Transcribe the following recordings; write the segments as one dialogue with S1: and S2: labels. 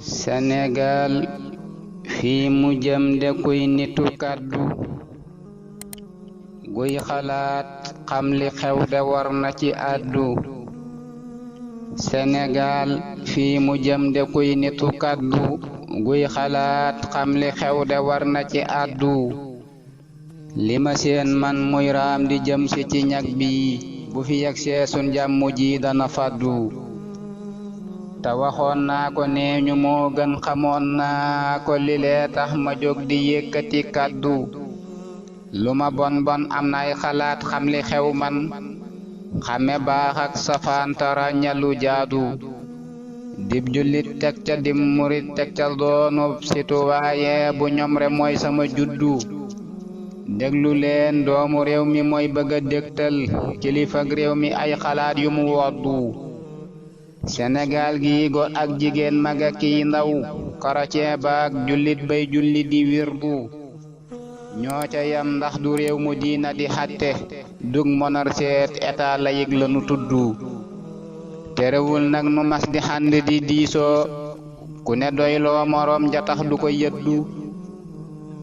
S1: Sénégal fii mu jëm de kuy nitu kàddu guy xalaat xam li xew de war na ci àddu. Sénégal fii mu jëm de kuy nitu kàddu guy xalaat xam li xew de war na ci àddu. li ma seen man muy raam di jëm si ci ñag bi bu fi yegsee sun jàmm ji dana fàddu. te waxoon naa ko nee ñu moo gën xamoon naa ko lilee tax ma jóg di yëkkati kàddu. lu ma bon bon am nay xalaat xam li xew man xame baax ak safaan te ràññalu jaadu. dib jullit teg ca dim murit teg ca doonu sitowaaye bu ñoom re mooy sama juddu. déglu leen doomu réew mi mooy bëgg a dégtal kilifag réew mi ay xalaat yu mu woddu. Sénégal gi góor ak jigéen mag ak kiy ndaw chrétien baak jullit bay julli di wirdu. ñoo ca yam ndax du réew mu diina di xatte dug monarchie état laïque la nu tuddu. terewul nag nu mas di xànd di diisoo ku ne doyloo moroom ja tax du ko yëddu.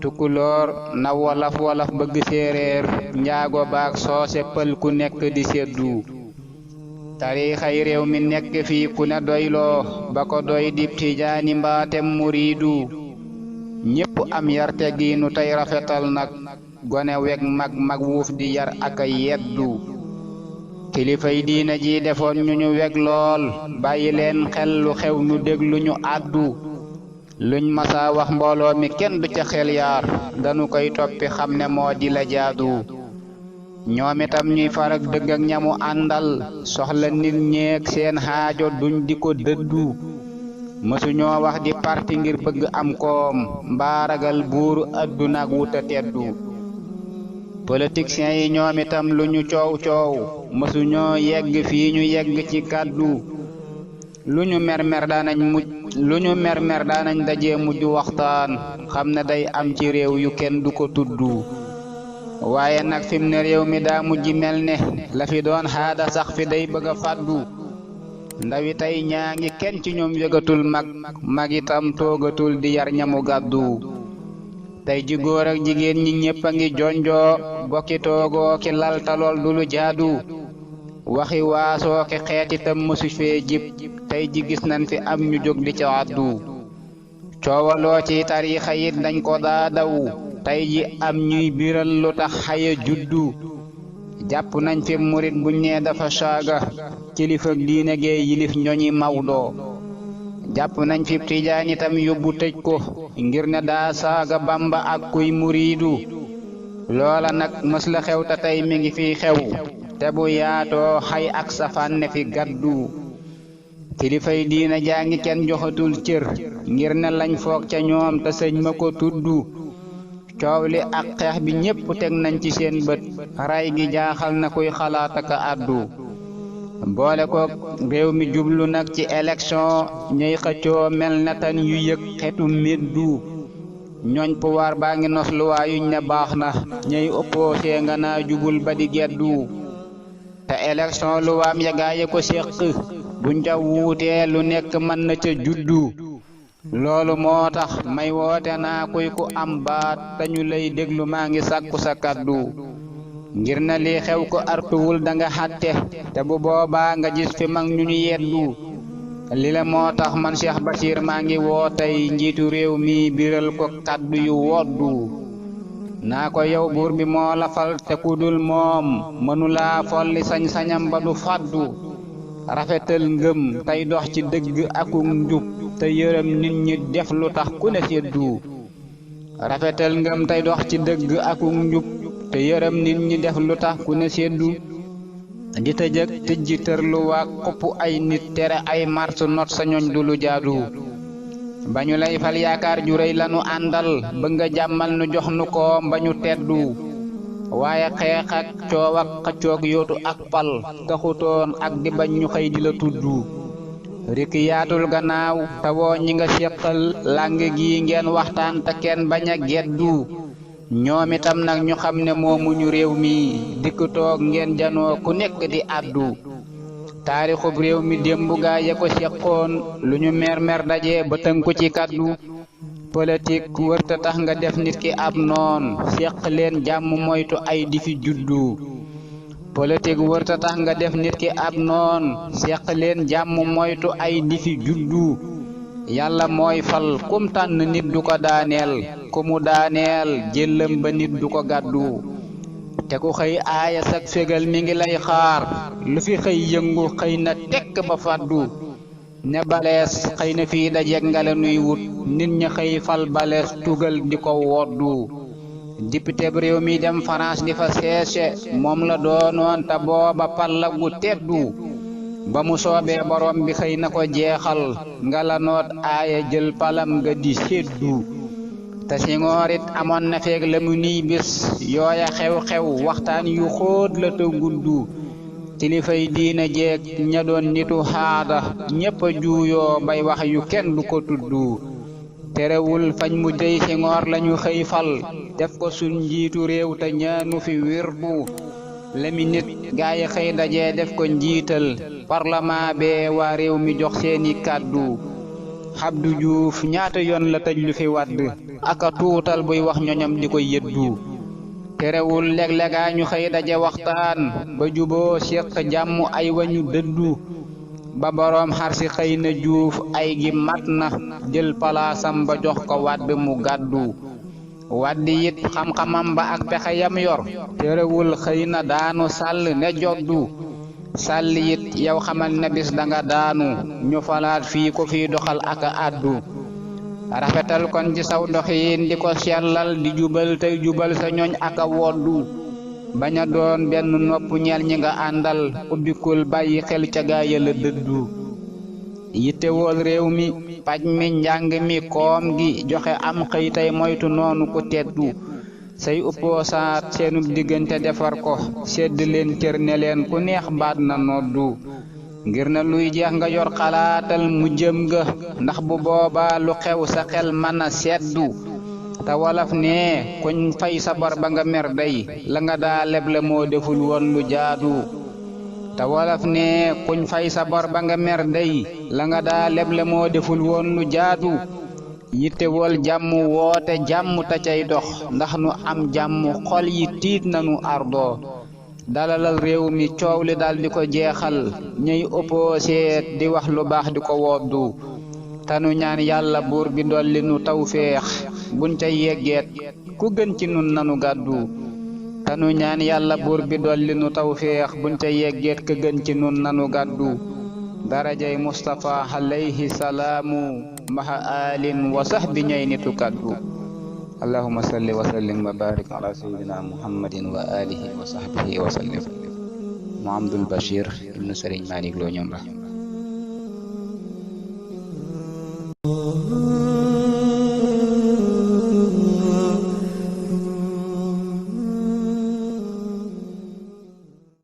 S1: tukulóor na wolof wolof bëgg séeréer njaago baak soose pël ku nekk di seddu. tariixay réew mi nekk fii ku ne doyloo ba ko doy dib tijaani mbaatem muriidu. ñépp am yar tegiinu tey rafetal nag gone weg mag wuuf di yar ak a yeddu. kilifay diina ji defoon ñu weg lool bàyyi leen xel lu xew nu déglu ñu àddu. luñ masa wax mbooloo mi kenn du ca xel yaar danu koy toppi xam ne moo di la jaadu. ñoom itam ñuy farak dëgg ak ñamu àndal soxla nit ñeek seen xaajo duñ di ko dëddu. mësuñoo wax di parti ngir bëgg am koom mbaa ragal buuru adduna ak wuta teddu. politiciens yi ñoom itam lu ñu coow mësuñoo yegg fii ñu yegg ci kàddu. lu ñu mermer daanañ dajee mujj waxtaan xam ne day am ci réew yu kenn du ko tuddu. waaye nag fim ne réew mi daa mujj mel ne la fi doon xaada sax fi day bëgg a fàddu. ndawi tey ñaa ngi kenn ci ñoom yëgatul mag itam toogatul di yar ñamu gàddu. tey ji góor ak jigéen ñi ñépp a ngi jonjoo bokki toogoo ki lal ta lool du lu jaadu. waxi waasoo ki xeet itam mësu fee jib tey ji gis nañ fi am ñu jóg di ca àddu. coowaloo ci tariixa yit dañ ko daa daw tey ji am ñuy biral lu tax xaya juddu. jàpp nañ fi murit buñ nee dafa saaga kilifa diine gee yilif ñoñi Mawdo. jàpp nañ fi tijaan itam yóbbu tëj ko ngir ne daa saaga Bamba ak kuy muriidu. loola nag mës la xew te tey mi ngi fiy xew te bu yaatoo xay ak safaan ne fi gaddu. kilifay diina jaa ngi kenn joxatul cër ngir ne lañ foog ca ñoom te sëñ ma ko tuddu. coow li ak xeex bi ñépp teg nañ ci seen bët ray gi jaaxal na kuy xalaat ak àddu. boole ko réew mi jublu nag ci élection ñuy xëccoo mel na tan yu yëg xetu meddu. ñooñ pouvoir baa ngi nos luwaa yuñ ne baax na ñuy opposé nga naa jubul ba di geddu. te élection luwaam ya gaaye ko séq buñ ca wuutee lu nekk mën na ca juddu. loolu moo tax may woote naa kuy ku am baat dañu lay déglu maa ngi sàkku sa kàddu. ngir na lii xew ko artuwul danga xatte te bu boobaa nga gis fi mag ñu ñu yeddu. li la moo tax man Cheikh Bachir maa ngi woo tey njiitu réew mi biral ko kàddu yu woddu. naa ko yow buur bi moo la fal te ku dul moom mënulaa folli sañ-sañam ba du fàddu. rafetal ngëm tey dox ci dëgg akuk njub te yërëm nit ñi def lu tax ku ne seddu. rafetal ngëm tey dox ci dëgg akuk njub te yërëm nit ñi def lu tax ku ne seddu. di tëjëk tëjji tërlu waak xupp ay nit tere ay mars not sa ñoñ du lu jaadu. ba ñu lay fal yaakaar ju rëy lanu àndal ba nga jàmmal nu jox nu ko ba ñu teddu. waaye xeex ak coow ak xëccoog yootu ak pal taxutoon ak di bañ ñu xëy di la tuddu. rikki yaatul gannaaw te woo ñi nga séqal làng gi ngeen waxtaan te kenn bañ a geddu. ñoom itam nag ñu xam ne moomuñu réew mi dikk toog ngeen janoo ku nekk di àddu. taarixub réew mi démb gaa ya ko seqoon lu ñu mer daje ba tënku ci kaddu politique wërta tax nga def nit ki ab noon seq leen jàmm moytu ay di fi juddu politique wërta tax nga def nit ki ab noon seq leen jàmm moytu ay di fi juddu yàlla mooy fal kum tànn nit du ko daaneel ku mu daaneel jëllam ba nit du ko gàddu te ku xëy aaya sak fégal mi ngi lay xaar lu fi xëy yëngu xëy na tekk ba fàddu ne balees xëy na fii dajeeg nga la nuy wut nit ña xëy fal balees tugal di ko woddu député bu réew mi dem France di fa seese moom la doonoon te booba palla gu teddu ba mu soobee borom bi xëy na ko jeexal nga la noot aaya jël palam nga di seddu te Senghor it amoon na feeg la mu niy bis yooya xew-xew waxtaan yu xóot la te guddu kilifay diina jeeg ña doon nitu xaada ñépp a juuyoo bay wax yu kenn du ko tuddu terewul fañ mu dey Senghor lañu xëy fal def ko sun njiitu réew te ñaanu fi wirdu lemi nit gaay xëy dajee def ko njiital parlement bee waa réew mi jox seeni kàddu Abdou Diouf ñaata yoon la tëj lu fi wadd aka tuutal buy wax ñoñam di ko yëddu terewul léeg-léegaa ñu xëy daje waxtaan ba juboo séq jàmm ay wañu dëddu ba boroom xar si xëy na Diouf ay gi mat na jël palaasam ba jox ko wadd mu gàddu wadd it xam-xamam ba ak pexe yam yor terewul xëy na daanu sàll ne joddu sàll it yow xamal ne bis danga daanu ñu falaat fii ko fii doxal ak addu rafetal kon ci saw doxiin di ko sellal di jubal tey jubal sa ñooñ ak a woddu bañ a doon benn nopp ñeel ñi nga àndal ubbikul bàyyi xel ca gaaya la dëddu yittewool réew mi paj mi njàng mi koom gi joxe am xëy tey moytu noonu ku teddu say opposant seenu diggante defar ko sedd leen cër ne leen ku neex baat na noddu ngir na luy jeex nga yor xalaatal mu jëm nga ndax bu boobaa lu xew sa xel mën a seddu te wolof ne kuñ fay sa bor ba nga mer day la nga daa leble moo deful woon lu jaadu te wolof ne kuñ fay sa bor ba nga mer day la nga daa leble moo deful woon lu jaadu yittewol jàmm woote jàmm ta cay dox ndax nu am jàmm xol yi tiit nanu ardo dalalal réew mi coow li dal di ko jeexal ñey opposé di wax lu baax di ko woddu tanu ñaan yàlla buur bi dolli nu tawféex buñ ca yeggeet ku gën ci nun nanu gàddu tanu ñaan yàlla buur bi dolli nu tawféex buñ ca yeggeet ku gën ci nun nanu gàddu darajay Mustafa alayhi salaamu maha alin wa sahbi ñay nitu kaddu allahumma salli wa sallim wa barik ala sayyidina muhammadin wa alihi wa sahbihi wa sallim Muhammadul Bashir ibnu Sëriñ Malick Lo ñoom la